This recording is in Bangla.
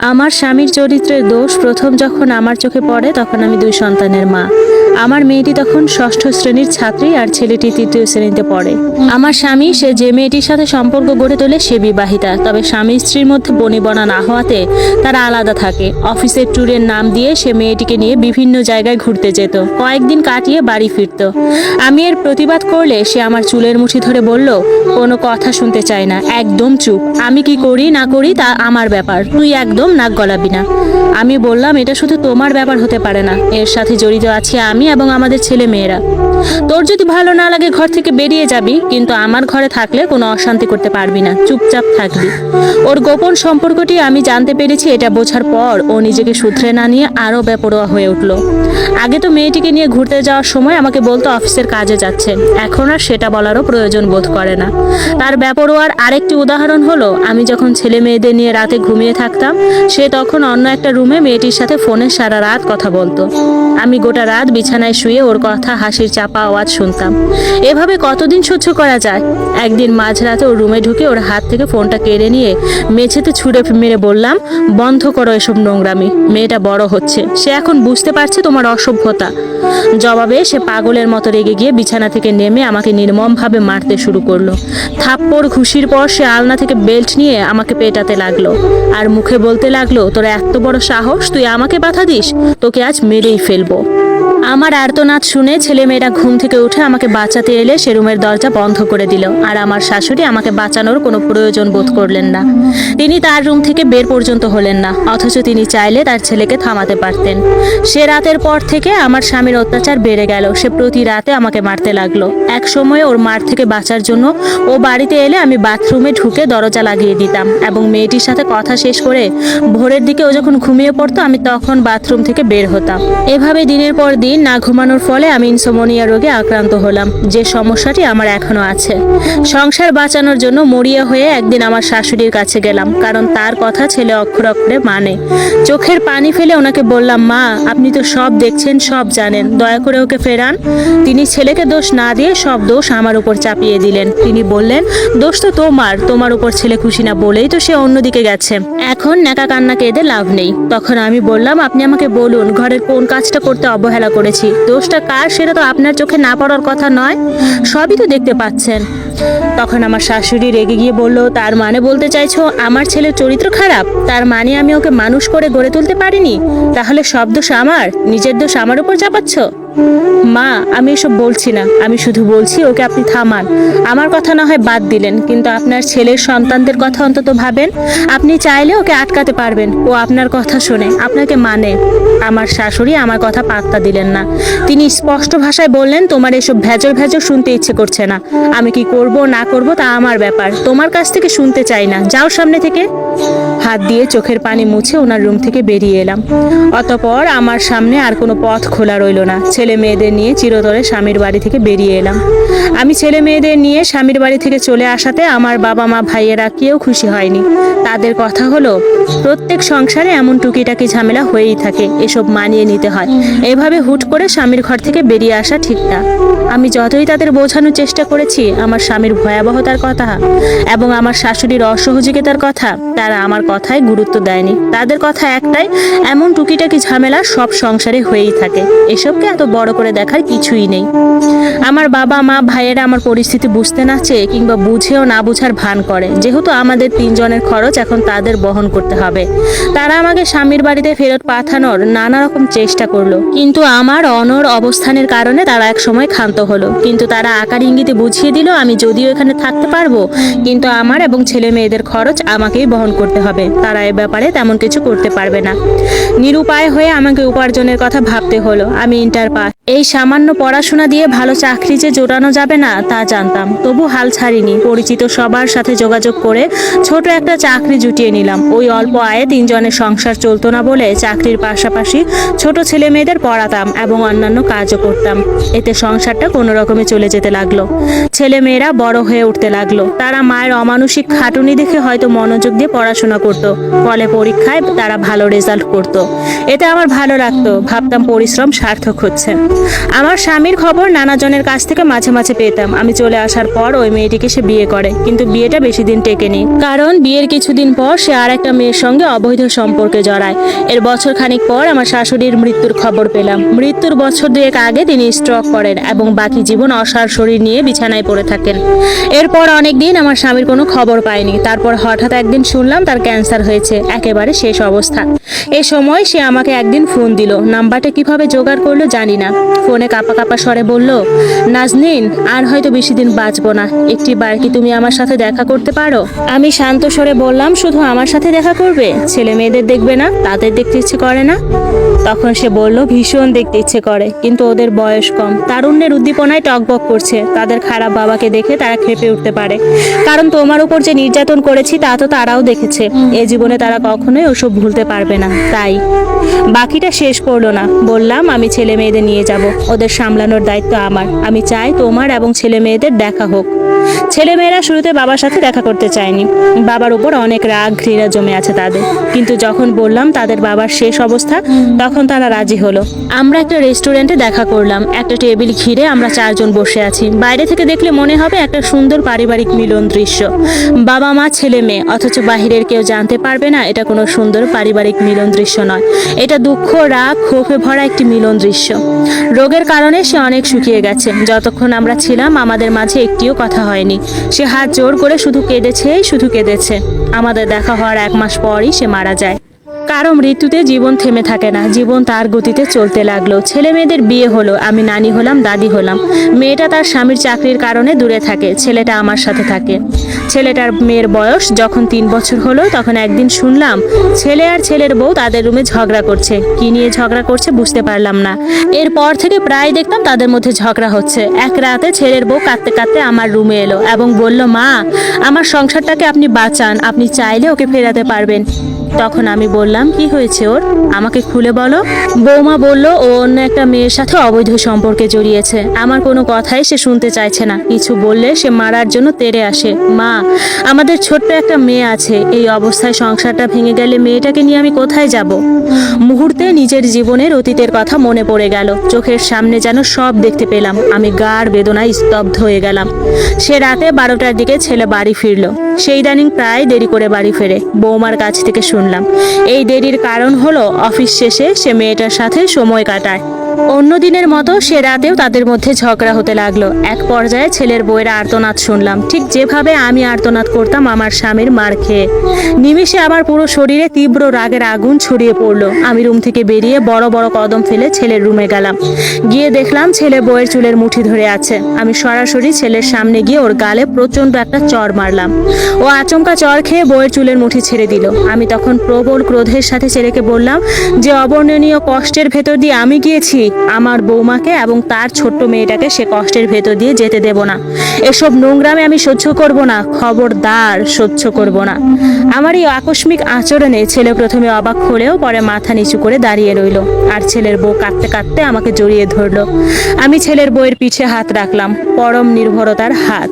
আমার স্বামীর চরিত্রের দোষ প্রথম যখন আমার চোখে পড়ে তখন আমি 2 সন্তানের মা। আমার মেয়েটি তখন 6ষ্ঠ শ্রেণীর ছাত্রী আর ছেলেটি 3য় শ্রেণীতে পড়ে। আমার স্বামী সে যে মেয়েটির সাথে সম্পর্ক গড়ে তোলে সে বিবাহিতা, তবে স্বামী স্ত্রীর মধ্যে বনিবনা না হওয়াতে তারা আলাদা থাকে। অফিসের ট্যুরের নাম দিয়ে সে মেয়েটিকে নিয়ে বিভিন্ন জায়গায় ঘুরতে যেত, কয়েকদিন কাটিয়ে বাড়ি ফিরত। আমি এর প্রতিবাদ করলে সে আমার চুলের মুঠি ধরে বলল, কোনো কথা শুনতে চাই না, একদম চুপ, আমি কি করি না করি তা আমার ব্যাপার, তুই একদম নাক গলাবি না। আমি বললাম, এটা শুধু তোমার ব্যাপার হতে পারে না, এর সাথে জড়িত আছি আমি এবং আমাদের ছেলে মেয়েরা। তোর যদি ভালো না লাগে ঘর থেকে বেরিয়ে যাবি, কিন্তু আমার ঘরে থাকলে কোনো অশান্তি করতে পারবি না, চুপচাপ থাকবি। ওর গোপন সম্পর্কটি আমি জানতে পেরেছি, এটা বোঝার পর ও নিজেকে শুধরে না নিয়ে আরো বেপরোয়া হয়ে উঠল। আগে তো মেয়েটিকে নিয়ে ঘুরতে যাওয়ার সময় আমাকে বলতো অফিসের কাজে যাচ্ছে, এখন আর সেটা বলারও প্রয়োজন বোধ করে না। তার বেপরোয়ার আরেকটি উদাহরণ হলো, আমি যখন ছেলে মেয়েদের নিয়ে রাতে ঘুমিয়ে থাকতাম, সে তখন অন্য একটা রুমে মেয়েটির সাথে ফোনে সারা রাত কথা বলতো। আমি গোটা রাত বিছানায় শুয়ে ওর কথা হাসির চাপা আওয়াজ শুনতাম। এভাবে কতদিন সহ্য করা যায়? একদিন মাঝরাতে ওর রুমে ঢুকে ওর হাত থেকে ফোনটা কেড়ে নিয়ে মেঝেতে ছুঁড়ে মেরে বললাম, বন্ধ করো এসব নোংরামি, মেয়েটা বড় হচ্ছে, সে এখন বুঝতে পারছে তোমার অসভ্যতা। জবাবে সে পাগলের মতো রেগে গিয়ে বিছানা থেকে নেমে আমাকে নির্মমভাবে মারতে শুরু করলো। থাপ্পড় ঘুষির পর সে আলনা থেকে বেল্ট নিয়ে আমাকে পেটাতে লাগলো আর মুখে বলতে লাগলো, তোর এত বড় সাহস, তুই আমাকে বাধা দিস, তোকে আজ মেরেই ফেলবো। আমার আর্তনাদ শুনে ছেলেমেয়েরা ঘুম থেকে উঠে আমাকে বাঁচাতে এলে সে রুমের দরজা বন্ধ করে দিল, আর আমার শাশুড়ি আমাকে বাঁচানোর কোনো প্রয়োজন বোধ করলেন না। তিনি তার রুম থেকে বের পর্যন্ত হলেন না, অথচ তিনি চাইলে তার ছেলেকে থামাতে পারতেন। সে রাতের পর থেকে আমার স্বামীর অত্যাচার বেড়ে গেল, সে প্রতি রাতে আমাকে মারতে লাগলো। এক সময় ওর মার থেকে বাঁচার জন্য ও বাড়িতে এলে আমি বাথরুমে ঢুকে দরজা লাগিয়ে দিতাম এবং মেয়েটির সাথে কথা শেষ করে ভোরের দিকে ও যখন ঘুমিয়ে পড়তো আমি তখন বাথরুম থেকে বের হতাম। এভাবে দিনের পর দিন না ঘুমানোর ফলে আমি ইনসোমনিয়া রোগে আক্রান্ত হলাম, যে সমস্যাটি আমার এখনো আছে। সংসার বাঁচানোর জন্য মরিয়া হয়ে একদিন আমার শাশুড়ির কাছে গেলাম, কারণ তার কথা ছেলে অক্ষরে অক্ষরে মানে। চোখের পানি ফেলে ওনাকে বললাম, মা, আপনি তো সব দেখছেন, সব জানেন, দয়া করে ওকে ফেরান। তিনি ছেলেকে দোষ না দিয়ে সব দোষ আমার উপর চাপিয়ে দিলেন। তিনি বললেন, দোষ তো তোমার উপর ছেলে খুশি না বলেই তো সে অন্যদিকে গেছে, এখন ন্যাকা কান্না কেঁদে লাভ নেই। তখন আমি বললাম, আপনি আমাকে বলুন ঘরের কোন কাজটা করতে অবহেলা করেছি, দোষটা কার সেটা তো আপনার চোখে না পড়ার কথা নয়, সবই তো দেখতে পাচ্ছেন। তখন আমার শাশুড়ি রেগে গিয়ে বলল, তার মানে বলতে চাইছো আমার ছেলের চরিত্র খারাপ, তার মানে আমি ওকে মানুষ করে গড়ে তুলতে পারিনি, তাহলে সব দোষ আমার, নিজের দোষ আমার উপর চাপাচ্ছ? মা, আমি এসব বলছি না, আমি শুধু বলছি ওকে আপনি থামান। আমার কথা না হয় বাদ দিলেন, কিন্তু আপনার ছেলের সন্তানদের কথা অন্তত ভাবেন। আপনি চাইলে ওকে আটকাতে পারবেন, ও আপনার কথা শোনে, আপনাকে মানে। আমার শাশুড়ি আমার কথা পাত্তা দিলেন না। তিনি স্পষ্ট ভাষায় বললেন, তোমার এসব ভেজর ভেজর শুনতে ইচ্ছে করছে না, আমি কি করব না করব তা আমার ব্যাপার, তোমার কাছ থেকে শুনতে চাই না, যাও সামনে থেকে। হাত দিয়ে চোখের পানি মুছে ওনার রুম থেকে বেরিয়ে এলাম। অতঃপর আমার সামনে আর কোনো পথ খোলা রইল না, ছেলে মেয়েদের নিয়ে চিরতরে স্বামীর বাড়ি থেকে বেরিয়ে এলাম। আমি ছেলে মেয়েদের নিয়ে স্বামীর বাড়ি থেকে চলে আসাতে আমার বাবা মা ভাইয়েরা কেউ খুশি হয়নি। তাদের কথা হলো, প্রত্যেক সংসারে এমন টুকিটাকি ঝামেলা হয়েই থাকে, এসব মানিয়ে নিতে হয়, এভাবে হুট করে স্বামীর ঘর থেকে বেরিয়ে আসা ঠিক না। আমি যতই তাদের বোঝানোর চেষ্টা করেছি আমার স্বামীর ভয়াবহতার কথা এবং আমার শাশুড়ির অসহযোগিতার কথা, তারা আমার কথায় গুরুত্ব দেয়নি। তাদের কথা একটাই, এমন টুকিটাকি ঝামেলা সব সংসারে হয়েই থাকে, এসবকে এত বড় করে দেখার কিছুই নেই। আমার বাবা মা ভাইয়েরা আমার পরিস্থিতি বুঝতে না চেয়ে কিংবা বুঝেও না বুঝার ভান করে, যেহেতু আমাদের 3 জনের খরচ এখন তাদের বহন করতে হবে। তারা আমাকে স্বামীর বাড়িতে ফেরত পাঠানোর নানা রকম চেষ্টা করলো, কিন্তু আমার অনড় অবস্থানের কারণে তারা এক সময় ক্ষান্ত হলো। কিন্তু তারা আকার ইঙ্গিতে বুঝিয়ে দিল, আমি যদিও এখানে থাকতে পারবো, কিন্তু আমার এবং ছেলে মেয়েদের খরচ আমাকেই বহন করতে হবে, তারা এ ব্যাপারে তেমন কিছু করতে পারবে না। নিরুপায় হয়ে আমাকে উপার্জনের কথা ভাবতে হলো। আমি ইন্টার পাস, এই সামান্য পড়াশোনা দিয়ে ভালো চাকরি যে জোটানো যাবে না তা জানতাম, তবু হাল ছাড়িনি। পরিচিত সবার সাথে যোগাযোগ করে ছোট একটা চাকরি জুটিয়ে নিলাম। ওই অল্প আয়ে 3 জনের সংসার চলতো না বলে চাকরির পাশাপাশি ছোট ছেলে মেয়েদের পড়াতাম এবং অন্যান্য কাজও করতাম। এতে সংসারটা কোনো রকমে চলে যেতে লাগলো। ছেলে মেয়েরা বড় হয়ে উঠতে লাগলো। তারা মায়ের অমানসিক খাটুনি দেখে হয়তো মনোযোগ দিয়ে পড়াশোনা করত, ফলে পরীক্ষায় তারা ভালো রেজাল্ট করত। এতে আমার ভালো লাগতো, ভাবতাম পরিশ্রম সার্থক হচ্ছে। আমার স্বামীর খবর নানাজনের কাছ থেকে মাঝে মাঝে পেতাম। আমি চলে আসার পর ওই মেয়েটিকে সে বিয়ে করে, কিন্তু বিয়েটা বেশি দিন টেকেনি, কারণ বিয়ের কিছুদিন পর সে আর একটা মেয়ের সঙ্গে অবৈধ সম্পর্কে জড়ায়। এর বছর খানিক পর আমার শাশুড়ির মৃত্যুর খবর পেলাম। মৃত্যুর বছর দুয়েক আগে তিনি স্ট্রোক করেন এবং বাকি জীবন অসাড় শরীর নিয়ে বিছানায় পড়ে থাকেন। এরপর অনেকদিন আমার স্বামীর কোনো খবর পাইনি। তারপর হঠাৎ একদিন শুনলাম তার ক্যান্সার হয়েছে, একেবারে শেষ অবস্থা। এই সময় সে আমাকে একদিন ফোন দিল। নাম্বারটা কিভাবে জোগাড় করলো জানি না। ফোনে কাঁপা কাঁপা স্বরে বলল, নাজনীন, আর হয়তো বেশি দিন বাঁচবো না, একটি বার কি তুমি আমার সাথে দেখা করতে পারো? আমি শান্ত স্বরে বললাম, শুধু আমার সাথে দেখা করবে? ছেলে মেয়েদের দেখবে না? তাদের দেখতে ইচ্ছে করে না? তখন সে বলল, ভীষণ দেখতে ইচ্ছে করে, কিন্তু ওদের বয়স কম, তারুণ্যের উদ্দীপনায় টকবক করছে। তাদের খারাপ বাবাকে দেখে তারা খেপে উঠতে পারে, কারণ তোমার উপর যে নির্যাতন করেছি তা তো তারাও দেখেছে। এ জীবনে তারা কখনোই ওসব ভুলতে পারবে না। তাই বাকিটা শেষ করলো না। বললাম, আমি ছেলে মেয়েদের নিয়ে যাব, ওদের সামলানোর দায়িত্ব আমার। আমি চাই তোমার এবং ছেলে মেয়েদের দেখা হোক। ছেলে মেয়েরা শুরুতে বাবার সাথে দেখা করতে চায়নি, বাবার উপর অনেক রাগ ঘৃণা জমে আছে তাদের। কিন্তু যখন বললাম তাদের বাবার শেষ অবস্থা, তখন তারা রাজি হলো। আমরা একটা রেস্টুরেন্টে দেখা করলাম। একটা টেবিল ঘিরে আমরা চারজন বসে আছি। বাইরে থেকে দেখলে মনে হবে একটা সুন্দর পারিবারিক মিলন দৃশ্য, বাবা মা ছেলে মেয়ে, অথচ বাহিরের কেউ জানতে পারবে না এটা কোনো সুন্দর পারিবারিক মিলন দৃশ্য নয়। এটা দুঃখ, রাগ, ক্ষোভে ভরা একটি মিলন দৃশ্য। রোগের কারণে সে অনেক শুকিয়ে গেছে। যতক্ষণ আমরা ছিলাম আমাদের মাঝে একটিও কথা হয়নি। সে হাত জোর করে শুধু কেঁদেছে। আমাদের দেখা হওয়ার 1 মাস পরই সে মারা যায়। কারো মৃত্যুতে জীবন থেমে থাকে না, জীবন তার গতিতে চলতে লাগলো। ছেলে মেয়েদের বিয়ে হলো, আমি নানি হলাম, দাদি হলাম। মেয়েটা তার স্বামীর চাকরির কারণে দূরে থাকে, ছেলেটা আমার সাথে থাকে। ছেলেটার মেয়ের বয়স যখন 3 বছর হলো, তখন একদিন শুনলাম ছেলে আর ছেলের বউ তাদের রুমে ঝগড়া করছে। কি নিয়ে ঝগড়া করছে বুঝতে পারলাম না। এরপর থেকে প্রায় দেখতাম তাদের মধ্যে ঝগড়া হচ্ছে। এক রাতে ছেলের বউ কাঁদতে কাঁদতে আমার রুমে এলো এবং বলল, মা, আমার সংসারটাকে আপনি বাঁচান, আপনি চাইলে ওকে ফেরাতে পারবেন। তখন আমি বললাম, কি হয়েছে ওর, আমাকে খুলে বলো। বৌমা বলল, ও অন্য একটা মেয়ের সাথে অবৈধ সম্পর্কে জড়িয়েছে। আমার কোনো কথাই সে শুনতে চাইছে না, কিছু বললে সে মারার জন্য তেড়ে আসে। মা, আমাদের ছোট্ট একটা মেয়ে আছে, এই অবস্থায় সংসারটা ভেঙে গেলে মেয়েটাকে নিয়ে আমি কোথায় যাব? মুহূর্তে নিজের জীবনের অতীতের কথা মনে পড়ে গেল। চোখের সামনে যেন সব দেখতে পেলাম। আমি গাঢ় বেদনায় স্তব্ধ হয়ে গেলাম। সে রাতে 12টার দিকে ছেলে বাড়ি ফিরল। সেই ইদানিং প্রায় দেরি করে বাড়ি ফেরে। বৌমার কাছ থেকে শুনলাম এই দেরির কারণ হলো অফিস শেষে সে মেয়েটার সাথে সময় কাটায়। অন্য দিনের মতো সে রাতেও তাদের মধ্যে ঝগড়া হতে লাগলো। এক পর্যায়ে ছেলের বউয়ের আর্তনাদ শুনলাম, ঠিক যেভাবে আমি আর্তনাদ করতাম আমার স্বামীর মার খেয়ে। নিমিষে আমার পুরো শরীরে তীব্র রাগের আগুন ছড়িয়ে পড়লো। আমি রুম থেকে বেরিয়ে বড় বড় কদম ফেলে ছেলের রুমে গেলাম। গিয়ে দেখলাম ছেলে বউয়ের চুলের মুঠি ধরে আছে। আমি সরাসরি ছেলের সামনে গিয়ে ওর গালে প্রচন্ড একটা চড় মারলাম। ও আচমকা চড় খেয়ে বউয়ের চুলের মুঠি ছেড়ে দিল। আমি তখন প্রবল ক্রোধের সাথে ছেলেকে বললাম, যে অবর্ণনীয় কষ্টের ভেতর দিয়ে আমি গিয়েছি, আমার বৌমাকে এবং তার ছোট্ট মেয়েটাকে সে কষ্টের ভেতর দিয়ে যেতে দেব না। এসব নোংরামে আমি সহ্য করব না, খবরদার সহ্য করব না। আমার এই আকস্মিক আচরণে ছেলে প্রথমে অবাক হলেও পরে মাথা নিচু করে দাঁড়িয়ে রইল। আর ছেলের বউ কাঁদতে কাঁদতে আমাকে জড়িয়ে ধরলো। আমি ছেলের বউয়ের পিঠে হাত রাখলাম, পরম নির্ভরতার হাত।